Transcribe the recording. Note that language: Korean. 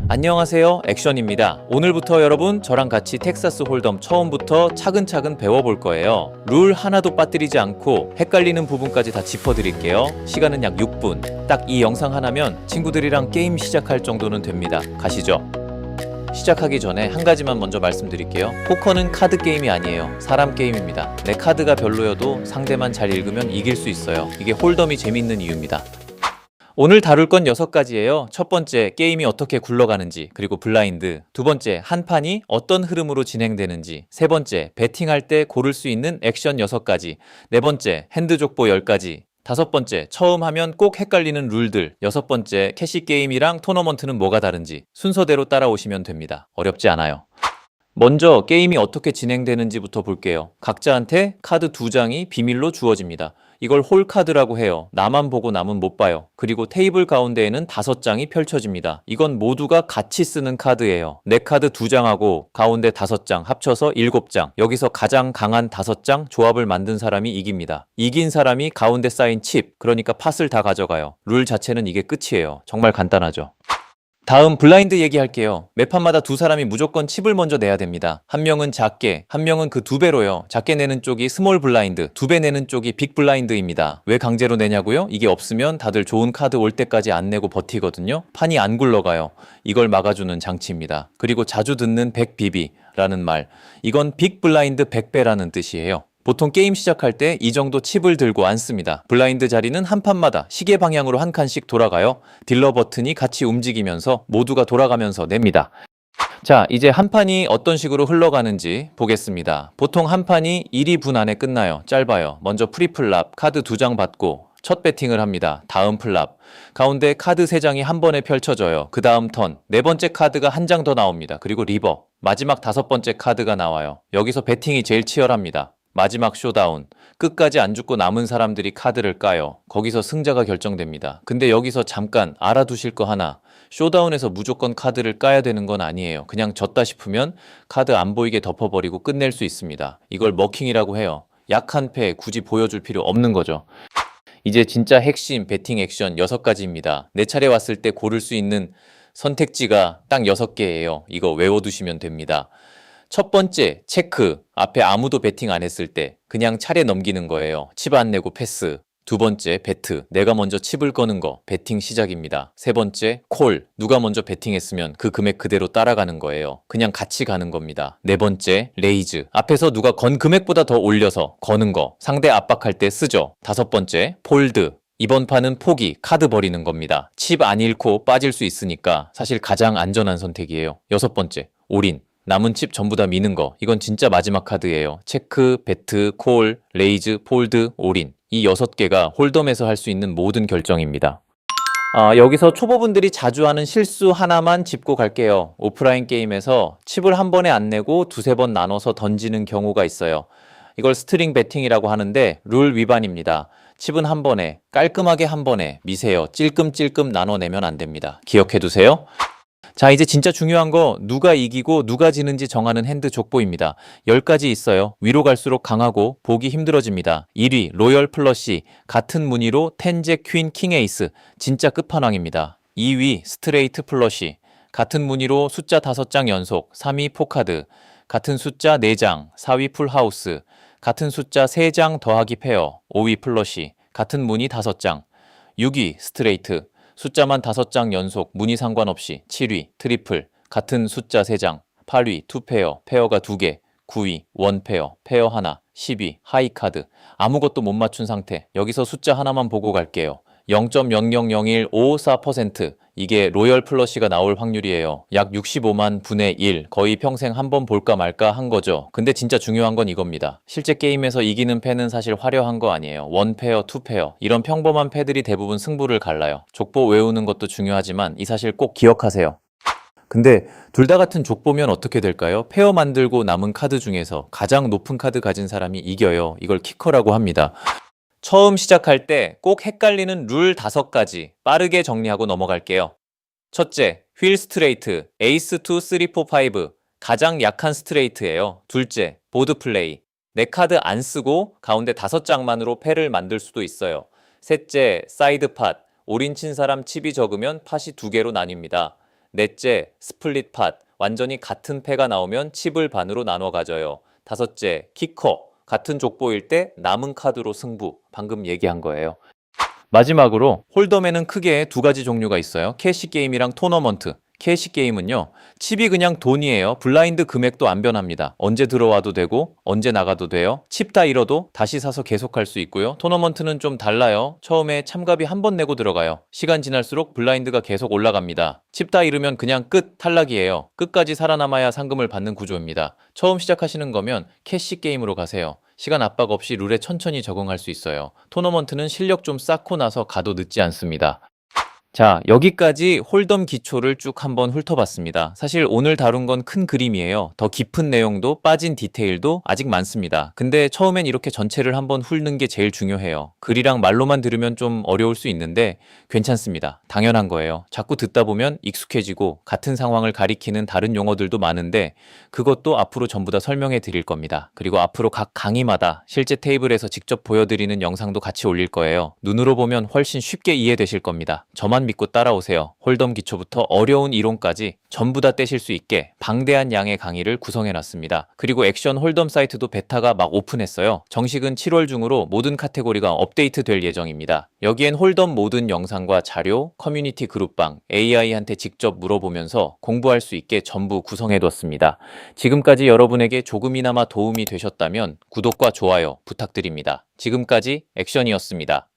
안녕하세요, 액션입니다. 오늘부터 여러분 저랑 같이 텍사스 홀덤 처음부터 차근차근 배워볼 거예요. 룰 하나도 빠뜨리지 않고 헷갈리는 부분까지 다 짚어드릴게요. 시간은 약 6분. 딱 이 영상 하나면 친구들이랑 게임 시작할 정도는 됩니다. 가시죠. 시작하기 전에 한 가지만 먼저 말씀드릴게요. 포커는 카드 게임이 아니에요. 사람 게임입니다. 내 카드가 별로여도 상대만 잘 읽으면 이길 수 있어요. 이게 홀덤이 재밌는 이유입니다. 오늘 다룰 건 6가지예요. 첫 번째, 게임이 어떻게 굴러가는지, 그리고 블라인드. 두 번째, 한 판이 어떤 흐름으로 진행되는지. 세 번째, 배팅할 때 고를 수 있는 액션 6가지. 네 번째, 핸드 족보 10가지. 다섯 번째, 처음 하면 꼭 헷갈리는 룰들. 여섯 번째, 캐시 게임이랑 토너먼트는 뭐가 다른지. 순서대로 따라오시면 됩니다. 어렵지 않아요. 먼저 게임이 어떻게 진행되는지부터 볼게요. 각자한테 카드 2장이 비밀로 주어집니다. 이걸 홀 카드라고 해요. 나만 보고 남은 못 봐요. 그리고 테이블 가운데에는 5장이 펼쳐집니다. 이건 모두가 같이 쓰는 카드예요. 내 카드 2장하고 가운데 5장 합쳐서 7장. 여기서 가장 강한 5장 조합을 만든 사람이 이깁니다. 이긴 사람이 가운데 쌓인 칩, 그러니까 팟을 다 가져가요. 룰 자체는 이게 끝이에요. 정말 간단하죠. 다음 블라인드 얘기할게요. 매 판마다 두 사람이 무조건 칩을 먼저 내야 됩니다. 한 명은 작게, 한 명은 그 2배로요. 작게 내는 쪽이 스몰 블라인드, 2배 내는 쪽이 빅 블라인드입니다. 왜 강제로 내냐고요? 이게 없으면 다들 좋은 카드 올 때까지 안 내고 버티거든요. 판이 안 굴러가요. 이걸 막아주는 장치입니다. 그리고 자주 듣는 100BB라는 말. 이건 빅 블라인드 100배라는 뜻이에요. 보통 게임 시작할 때 이 정도 칩을 들고 앉습니다. 블라인드 자리는 한 판마다 시계 방향으로 한 칸씩 돌아가요. 딜러 버튼이 같이 움직이면서 모두가 돌아가면서 냅니다. 자, 이제 한 판이 어떤 식으로 흘러가는지 보겠습니다. 보통 한 판이 1~2분 안에 끝나요. 짧아요. 먼저 프리플랍, 카드 2장 받고 첫 배팅을 합니다. 다음 플랍. 가운데 카드 3장이 한 번에 펼쳐져요. 그 다음 턴. 네 번째 카드가 한 장 더 나옵니다. 그리고 리버. 마지막 5번째 카드가 나와요. 여기서 배팅이 제일 치열합니다. 마지막 쇼다운. 끝까지 안 죽고 남은 사람들이 카드를 까요. 거기서 승자가 결정됩니다. 근데 여기서 잠깐 알아두실 거 하나. 쇼다운에서 무조건 카드를 까야 되는 건 아니에요. 그냥 졌다 싶으면 카드 안 보이게 덮어버리고 끝낼 수 있습니다. 이걸 머킹이라고 해요. 약한 패 굳이 보여줄 필요 없는 거죠. 이제 진짜 핵심 배팅 액션 6가지입니다. 내 차례 왔을 때 고를 수 있는 선택지가 딱 6개예요. 이거 외워두시면 됩니다. 첫 번째, 체크. 앞에 아무도 배팅 안 했을 때 그냥 차례 넘기는 거예요. 칩 안 내고 패스. 두 번째, 배트. 내가 먼저 칩을 거는 거. 배팅 시작입니다. 세 번째, 콜. 누가 먼저 배팅했으면 그 금액 그대로 따라가는 거예요. 그냥 같이 가는 겁니다. 네 번째, 레이즈. 앞에서 누가 건 금액보다 더 올려서 거는 거. 상대 압박할 때 쓰죠. 다섯 번째, 폴드. 이번 판은 포기, 카드 버리는 겁니다. 칩 안 잃고 빠질 수 있으니까 사실 가장 안전한 선택이에요. 여섯 번째, 올인. 남은 칩 전부 다 미는 거. 이건 진짜 마지막 카드예요. 체크, 배트, 콜, 레이즈, 폴드, 올인. 이 6개가 홀덤에서 할 수 있는 모든 결정입니다. 여기서 초보분들이 자주 하는 실수 하나만 짚고 갈게요. 오프라인 게임에서 칩을 한 번에 안 내고 2~3번 나눠서 던지는 경우가 있어요. 이걸 스트링 배팅이라고 하는데 룰 위반입니다. 칩은 한 번에, 깔끔하게 한 번에 미세요. 찔끔찔끔 나눠내면 안 됩니다. 기억해 두세요. 자, 이제 진짜 중요한 거 누가 이기고 누가 지는지 정하는 핸드 족보입니다. 10가지 있어요. 위로 갈수록 강하고 보기 힘들어집니다. 1위 로열 플러시, 같은 무늬로 텐, 잭, 퀸, 킹, 에이스. 진짜 끝판왕입니다. 2위 스트레이트 플러시, 같은 무늬로 숫자 5장 연속. 3위 포카드, 같은 숫자 4장. 4위 풀하우스, 같은 숫자 3장 더하기 페어. 5위 플러시, 같은 무늬 5장. 6위 스트레이트, 숫자만 5장 연속, 무늬 상관없이. 7위 트리플, 같은 숫자 3장. 8위 투페어, 페어가 2개. 9위 원페어, 페어 하나. 10위 하이카드, 아무것도 못 맞춘 상태. 여기서 숫자 하나만 보고 갈게요. 0.00154%. 이게 로열 플러시가 나올 확률이에요. 약 65만 분의 1. 거의 평생 한 번 볼까 말까 한 거죠. 근데 진짜 중요한 건 이겁니다. 실제 게임에서 이기는 패는 사실 화려한 거 아니에요. 원페어, 투페어. 이런 평범한 패들이 대부분 승부를 갈라요. 족보 외우는 것도 중요하지만 이 사실 꼭 기억하세요. 근데 둘 다 같은 족보면 어떻게 될까요? 페어 만들고 남은 카드 중에서 가장 높은 카드 가진 사람이 이겨요. 이걸 키커라고 합니다. 처음 시작할 때 꼭 헷갈리는 룰 5가지 빠르게 정리하고 넘어갈게요. 첫째, 휠 스트레이트, 에이스 2, 3, 4, 5. 가장 약한 스트레이트예요. 둘째, 보드 플레이. 내 카드 안 쓰고 가운데 5장만으로 패를 만들 수도 있어요. 셋째, 사이드 팟. 올인 친 사람 칩이 적으면 팟이 2개로 나뉩니다. 넷째, 스플릿 팟. 완전히 같은 패가 나오면 칩을 반으로 나눠 가져요. 다섯째, 키커. 같은 족보일 때 남은 카드로 승부. 방금 얘기한 거예요. 마지막으로 홀덤에는 크게 두 가지 종류가 있어요. 캐시 게임이랑 토너먼트. 캐시 게임은요, 칩이 그냥 돈이에요. 블라인드 금액도 안 변합니다. 언제 들어와도 되고 언제 나가도 돼요. 칩 다 잃어도 다시 사서 계속할 수 있고요. 토너먼트는 좀 달라요. 처음에 참가비 한 번 내고 들어가요. 시간 지날수록 블라인드가 계속 올라갑니다. 칩 다 잃으면 그냥 끝, 탈락이에요. 끝까지 살아남아야 상금을 받는 구조입니다. 처음 시작하시는 거면 캐시 게임으로 가세요. 시간 압박 없이 룰에 천천히 적응할 수 있어요. 토너먼트는 실력 좀 쌓고 나서 가도 늦지 않습니다. 자, 여기까지 홀덤 기초를 쭉 한번 훑어봤습니다. 사실 오늘 다룬 건 큰 그림이에요. 더 깊은 내용도 빠진 디테일도 아직 많습니다. 근데 처음엔 이렇게 전체를 한번 훑는 게 제일 중요해요. 글이랑 말로만 들으면 좀 어려울 수 있는데 괜찮습니다. 당연한 거예요. 자꾸 듣다 보면 익숙해지고 같은 상황을 가리키는 다른 용어들도 많은데 그것도 앞으로 전부 다 설명해 드릴 겁니다. 그리고 앞으로 각 강의마다 실제 테이블에서 직접 보여드리는 영상도 같이 올릴 거예요. 눈으로 보면 훨씬 쉽게 이해되실 겁니다. 저만 믿고 따라오세요. 홀덤 기초부터 어려운 이론까지 전부 다 떼실 수 있게 방대한 양의 강의를 구성해놨습니다. 그리고 액션 홀덤 사이트도 베타가 막 오픈했어요. 정식은 7월 중으로 모든 카테고리가 업데이트 될 예정입니다. 여기엔 홀덤 모든 영상과 자료, 커뮤니티 그룹방, AI한테 직접 물어보면서 공부할 수 있게 전부 구성해뒀습니다. 지금까지 여러분에게 조금이나마 도움이 되셨다면 구독과 좋아요 부탁드립니다. 지금까지 액션이었습니다.